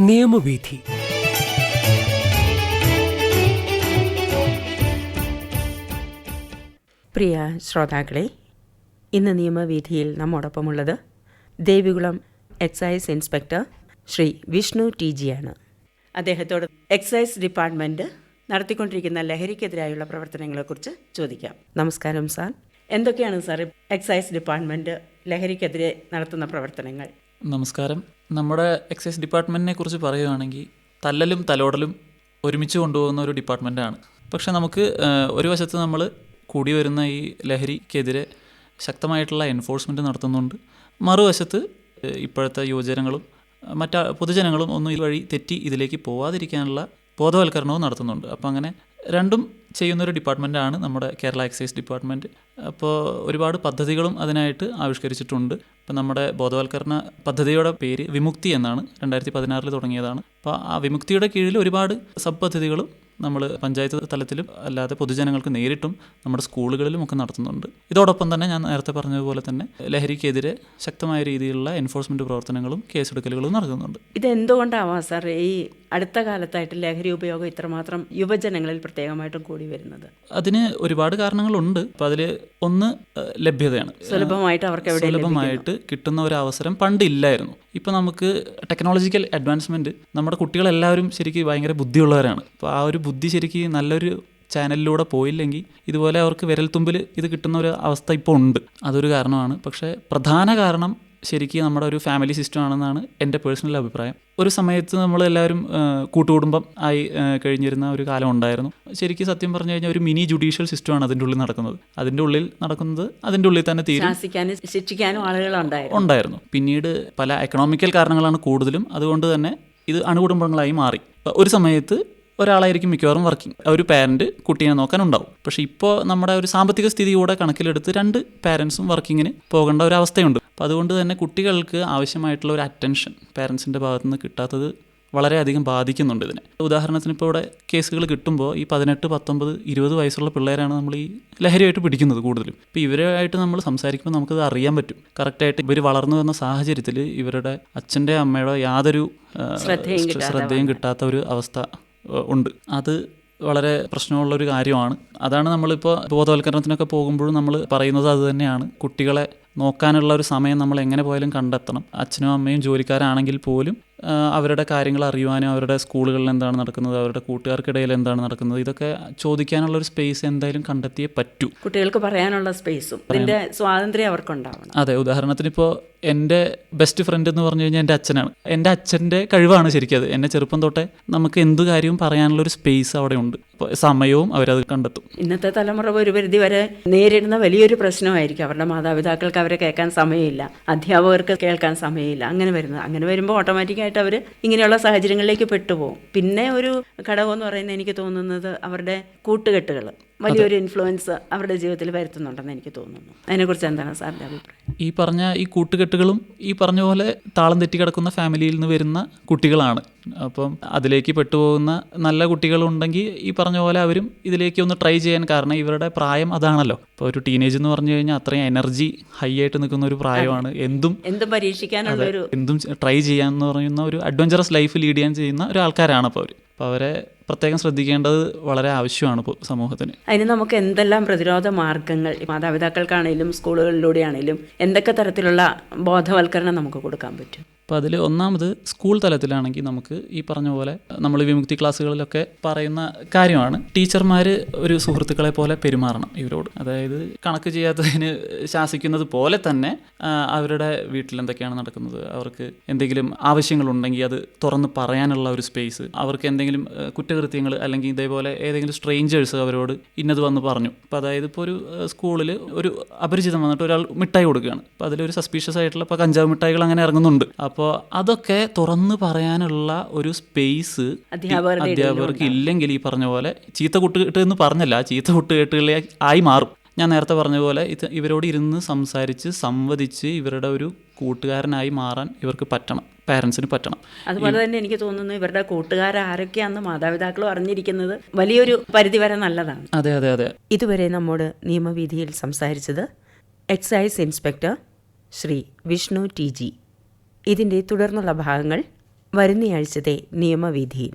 നിയമവീഥി. പ്രിയ ശ്രോതാക്കളെ, ഇന്ന് നിയമവീഥിയിൽ നമ്മോടൊപ്പമുള്ളത് Devikulam excise inspector Shri Vishnu T ജിയാണ്. അദ്ദേഹത്തോട് എക്സൈസ് ഡിപ്പാർട്ട്മെൻറ്റ് നടത്തിക്കൊണ്ടിരിക്കുന്ന ലഹരിക്കെതിരായുള്ള പ്രവർത്തനങ്ങളെക്കുറിച്ച് ചോദിക്കാം. നമസ്കാരം സാർ. എന്തൊക്കെയാണ് സാർ എക്സൈസ് ഡിപ്പാർട്ട്മെൻറ്റ് ലഹരിക്കെതിരെ നടത്തുന്ന പ്രവർത്തനങ്ങൾ? നമസ്കാരം. നമ്മുടെ എക്സൈസ് ഡിപ്പാർട്ട്മെൻറ്റിനെ കുറിച്ച് പറയുകയാണെങ്കിൽ തല്ലലും തലോടലും ഒരുമിച്ച് കൊണ്ടുപോകുന്ന ഒരു ഡിപ്പാർട്ട്മെൻറ്റാണ്. പക്ഷേ നമുക്ക് ഒരു വശത്ത് നമ്മൾ കൂടി വരുന്ന ഈ ലഹരിക്കെതിരെ ശക്തമായിട്ടുള്ള എൻഫോഴ്സ്മെൻറ്റ് നടത്തുന്നുണ്ട്. മറുവശത്ത് ഇപ്പോഴത്തെ യുവജനങ്ങളും പൊതുജനങ്ങളും ഒന്നും ഈ വഴി തെറ്റി ഇതിലേക്ക് പോവാതിരിക്കാനുള്ള ബോധവൽക്കരണവും നടത്തുന്നുണ്ട്. അപ്പോൾ അങ്ങനെ രണ്ടും ചെയ്യുന്നൊരു ഡിപ്പാർട്ട്മെൻറ്റാണ് നമ്മുടെ കേരള എക്സൈസ് ഡിപ്പാർട്ട്മെൻറ്റ്. അപ്പോൾ ഒരുപാട് പദ്ധതികളും അതിനായിട്ട് ആവിഷ്കരിച്ചിട്ടുണ്ട്. ഇപ്പോൾ നമ്മുടെ ബോധവൽക്കരണ പദ്ധതിയുടെ പേര് വിമുക്തി എന്നാണ്. 2016 തുടങ്ങിയതാണ്. അപ്പോൾ ആ വിമുക്തിയുടെ കീഴിൽ ഒരുപാട് സബ് പദ്ധതികളും നമ്മൾ പഞ്ചായത്ത് തലത്തിലും അല്ലാതെ പൊതുജനങ്ങൾക്ക് നേരിട്ടും നമ്മുടെ സ്കൂളുകളിലും ഒക്കെ നടത്തുന്നുണ്ട്. ഇതോടൊപ്പം തന്നെ ഞാൻ നേരത്തെ പറഞ്ഞതുപോലെ തന്നെ ലഹരിക്കെതിരെ ശക്തമായ രീതിയിലുള്ള എൻഫോഴ്സ്മെൻറ്റ് പ്രവർത്തനങ്ങളും കേസെടുക്കലുകളും നടക്കുന്നുണ്ട്. ഇതെന്തുകൊണ്ടാവാം സാർ ഈ അടുത്ത കാലത്തായിട്ട് ലഹരി ഉപയോഗം ഇത്രമാത്രം യുവജനങ്ങളിൽ പ്രത്യേകമായിട്ടും കൂടി വരുന്നത്? അതിന് ഒരുപാട് കാരണങ്ങളുണ്ട്. അപ്പോൾ അതിൽ ഒന്ന് ലഭ്യതയാണ്. സുലഭമായിട്ട് കിട്ടുന്ന ഒരു അവസരം പണ്ട് ഇല്ലായിരുന്നു. ഇപ്പോൾ നമുക്ക് ടെക്നോളജിക്കൽ അഡ്വാൻസ്മെൻറ്റ്, നമ്മുടെ കുട്ടികളെല്ലാവരും ശരിക്കും ഭയങ്കര ബുദ്ധിയുള്ളവരാണ്. അപ്പോൾ ആ ഒരു ബുദ്ധി ശരിക്കും നല്ലൊരു ചാനലിലൂടെ പോയില്ലെങ്കിൽ ഇതുപോലെ അവർക്ക് വിരൽത്തുമ്പിൽ ഇത് കിട്ടുന്ന ഒരു അവസ്ഥ ഇപ്പോൾ ഉണ്ട്. അതൊരു കാരണമാണ്. പക്ഷേ പ്രധാന കാരണം ശരിക്കും നമ്മുടെ ഒരു ഫാമിലി സിസ്റ്റം ആണെന്നാണ് എൻ്റെ പേഴ്സണൽ അഭിപ്രായം. ഒരു സമയത്ത് നമ്മളെല്ലാവരും കൂട്ടുകുടുംബം ആയി കഴിഞ്ഞിരുന്ന ഒരു കാലം ഉണ്ടായിരുന്നു. ശരിക്കും സത്യം പറഞ്ഞു കഴിഞ്ഞാൽ ഒരു മിനി ജുഡീഷ്യൽ സിസ്റ്റമാണ് അതിൻ്റെ ഉള്ളിൽ നടക്കുന്നത്. അതിൻ്റെ ഉള്ളിൽ തന്നെ തീരും. ശിക്ഷിക്കാനും ആളുകൾ ഉണ്ടായിരുന്നു. പിന്നീട് പല എക്കണോമിക്കൽ കാരണങ്ങളാണ് കൂടുതലും. അതുകൊണ്ട് തന്നെ ഇത് അണുകുടുംബങ്ങളായി മാറി. ഒരു സമയത്ത് ഒരാളായിരിക്കും മിക്കവാറും വർക്കിംഗ്, ഒരു പാരൻറ്റ് കുട്ടീനെ നോക്കാനുണ്ടാവും. പക്ഷേ ഇപ്പോൾ നമ്മുടെ ഒരു സാമ്പത്തിക സ്ഥിതി കൂടെ കണക്കിലെടുത്ത് 2 പാരൻസും വർക്കിങ്ങിന് പോകേണ്ട ഒരു അവസ്ഥയുണ്ട്. അപ്പോൾ അതുകൊണ്ട് തന്നെ കുട്ടികൾക്ക് ആവശ്യമായിട്ടുള്ള ഒരു അറ്റൻഷൻ പാരൻസിൻ്റെ ഭാഗത്തുനിന്ന് കിട്ടാത്തത് വളരെയധികം ബാധിക്കുന്നുണ്ട് ഇതിനെ. ഉദാഹരണത്തിന് ഇപ്പോൾ ഇവിടെ കേസുകൾ കിട്ടുമ്പോൾ ഈ 18, 19, 20 വയസ്സുള്ള പിള്ളേരാണ് നമ്മൾ ഈ ലഹരിയായിട്ട് പിടിക്കുന്നത് കൂടുതലും. ഇപ്പോൾ ഇവരുമായിട്ട് നമ്മൾ സംസാരിക്കുമ്പോൾ നമുക്കത് അറിയാൻ പറ്റും. കറക്റ്റായിട്ട് ഇവർ വളർന്നു വന്ന സാഹചര്യത്തിൽ ഇവരുടെ അച്ഛൻ്റെ അമ്മയുടെ യാതൊരു ശ്രദ്ധയും കിട്ടാത്ത ഒരു അവസ്ഥ ഉണ്ട്. അത് വളരെ പ്രശ്നമുള്ളൊരു കാര്യമാണ്. അതാണ് നമ്മളിപ്പോൾ ബോധവൽക്കരണത്തിനൊക്കെ പോകുമ്പോഴും നമ്മൾ പറയുന്നത് അത് തന്നെയാണ്. കുട്ടികളെ നോക്കാനുള്ള ഒരു സമയം നമ്മൾ എങ്ങനെ പോയാലും കണ്ടെത്തണം. അച്ഛനും അമ്മയും ജോലിക്കാരാണെങ്കിൽ പോലും അവരുടെ കാര്യങ്ങൾ അറിയുവാനും അവരുടെ സ്കൂളുകളിൽ എന്താണ് നടക്കുന്നത്, അവരുടെ കൂട്ടുകാർക്കിടയിൽ എന്താണ് നടക്കുന്നത്, ഇതൊക്കെ ചോദിക്കാനുള്ളൊരു സ്പേസ് എന്തായാലും കണ്ടെത്തിയേ പറ്റൂ. കുട്ടികൾക്ക് പറയാനുള്ള സ്പേസും ഇതിൻ്റെ സ്വാതന്ത്ര്യം അവർക്കുണ്ടാവണം. അതെ, ഉദാഹരണത്തിന് ഇപ്പോൾ എൻ്റെ ബെസ്റ്റ് ഫ്രണ്ട് എന്ന് പറഞ്ഞു കഴിഞ്ഞാൽ എൻ്റെ അച്ഛനാണ്. എൻ്റെ അച്ഛൻ്റെ കഴിവാണ് ശരിക്കും അത്. എന്നെ ചെറുപ്പം തൊട്ടേ നമുക്ക് എന്ത് കാര്യവും പറയാനുള്ളൊരു സ്പേസ് അവിടെ ഉണ്ട്. അപ്പോൾ സമയവും അവരത് കണ്ടെത്തും. ഇന്നത്തെ തലമുറ ഒരു പരിധി വരെ നേരിടുന്ന വലിയൊരു പ്രശ്നമായിരിക്കും. അവരുടെ മാതാപിതാക്കൾക്ക് അവരെ കേൾക്കാൻ സമയമില്ല, അധ്യാപകർക്ക് കേൾക്കാൻ സമയമില്ല. അങ്ങനെ വരുമ്പോൾ ഓട്ടോമാറ്റിക്കായിട്ട് അവർ ഇങ്ങനെയുള്ള സാഹചര്യങ്ങളിലേക്ക് പെട്ടുപോകും. പിന്നെ ഒരു ഘടകം എന്ന് പറയുന്നത് എനിക്ക് തോന്നുന്നത് അവരുടെ കൂട്ടുകെട്ടുകൾ വലിയൊരു ഇൻഫ്ലുവൻസ് അവരുടെ ജീവിതത്തിൽ വരുത്തുന്നുണ്ടെന്ന് എനിക്ക് തോന്നുന്നു. അതിനെക്കുറിച്ച് എന്താണ് സാറിൻ്റെ അഭിപ്രായം? ഈ കൂട്ടുകെട്ടുകളും ഈ പറഞ്ഞ പോലെ താളം തെറ്റി കിടക്കുന്ന ഫാമിലിയിൽ നിന്ന് വരുന്ന കുട്ടികളാണ്. അപ്പം അതിലേക്ക് പെട്ടുപോകുന്ന നല്ല കുട്ടികളുണ്ടെങ്കിൽ ഈ പറഞ്ഞ പോലെ അവരും ഇതിലേക്ക് ഒന്ന് ട്രൈ ചെയ്യാൻ, കാരണം ഇവരുടെ പ്രായം അതാണല്ലോ. ഇപ്പോൾ ഒരു ടീനേജ് എന്ന് പറഞ്ഞു കഴിഞ്ഞാൽ അത്രയും എനർജി ഹൈ ആയിട്ട് നിൽക്കുന്ന ഒരു പ്രായമാണ്. എന്തും പരീക്ഷിക്കാനുള്ളൊരു എന്തും ട്രൈ ചെയ്യാമെന്ന് പറയുന്ന ഒരു അഡ്വഞ്ചറസ് ലൈഫ് ലീഡ് ചെയ്യാൻ ചെയ്യുന്ന ഒരാൾക്കാരാണ് അപ്പോൾ അവർ. അപ്പോൾ അവരെ പ്രത്യേകം ശ്രദ്ധിക്കേണ്ടത് വളരെ ആവശ്യമാണ് ഇപ്പോൾ സമൂഹത്തിന്. അതിന് നമുക്ക് എന്തെല്ലാം പ്രതിരോധ മാർഗങ്ങൾ മാതാപിതാക്കൾക്കാണെങ്കിലും സ്കൂളുകളിലൂടെയാണെങ്കിലും എന്തൊക്കെ തരത്തിലുള്ള ബോധവൽക്കരണം നമുക്ക് കൊടുക്കാൻ പറ്റും? അപ്പോൾ അതിൽ ഒന്നാമത് സ്കൂൾ തലത്തിലാണെങ്കിൽ നമുക്ക് ഈ പറഞ്ഞ പോലെ നമ്മൾ വിമുക്തി ക്ലാസ്സുകളിലൊക്കെ പറയുന്ന കാര്യമാണ്, ടീച്ചർമാർ ഒരു സുഹൃത്തുക്കളെ പോലെ പെരുമാറണം ഇവരോട്. അതായത് കണക്ക് ചെയ്യാത്തതിന് ശാസിക്കുന്നത് പോലെ തന്നെ അവരുടെ വീട്ടിൽ എന്തൊക്കെയാണ് നടക്കുന്നത്, അവർക്ക് എന്തെങ്കിലും ആവശ്യങ്ങളുണ്ടെങ്കിൽ അത് തുറന്ന് പറയാനുള്ള ഒരു സ്പേസ്, അവർക്ക് എന്തെങ്കിലും കുറ്റകൃത്യങ്ങൾ അല്ലെങ്കിൽ ഇതേപോലെ ഏതെങ്കിലും സ്ട്രേഞ്ചേഴ്സ് അവരോട് ഇന്നത് വന്ന് പറഞ്ഞു. അപ്പോൾ അതായത് ഇപ്പോൾ ഒരു സ്കൂളിൽ ഒരു അപരിചിതം വന്നിട്ട് ഒരാൾ മിഠായി കൊടുക്കുകയാണ്. അപ്പോൾ അതിലൊരു സസ്പീഷ്യസ് ആയിട്ടുള്ള ഇപ്പോൾ കഞ്ചാവ് മിഠായികൾ അങ്ങനെ ഇറങ്ങുന്നുണ്ട്. അപ്പോൾ അതൊക്കെ തുറന്ന് പറയാനുള്ള ഒരു സ്പേസ് അധ്യാപകർക്ക് ഇല്ലെങ്കിൽ ഈ പറഞ്ഞ പോലെ ചീത്ത കൂട്ടുകെട്ട് എന്ന് പറഞ്ഞല്ല, ചീത്ത കൂട്ടുകെട്ടുകളെ ആയി മാറും. ഞാൻ നേരത്തെ പറഞ്ഞ പോലെ ഇവരോട് ഇരുന്ന് സംസാരിച്ച് സംവദിച്ച് ഇവരുടെ ഒരു കൂട്ടുകാരനായി മാറാൻ ഇവർക്ക് പറ്റണം, പാരൻസിന് പറ്റണം. അതുപോലെ തന്നെ എനിക്ക് തോന്നുന്നു ഇവരുടെ കൂട്ടുകാരാരൊക്കെയാണെന്ന് മാതാപിതാക്കളും അറിഞ്ഞിരിക്കുന്നത് വലിയൊരു പരിധി വരെ നല്ലതാണ്. അതെ അതെ അതെ. ഇതുവരെ നമ്മോട് നിയമവീഥിയിൽ സംസാരിച്ചത് excise inspector Shri Vishnu T G. ഇതിൻ്റെ തുടർന്നുള്ള ഭാഗങ്ങൾ വരുന്നയാഴ്ചത്തെ നിയമവിധിയിൽ.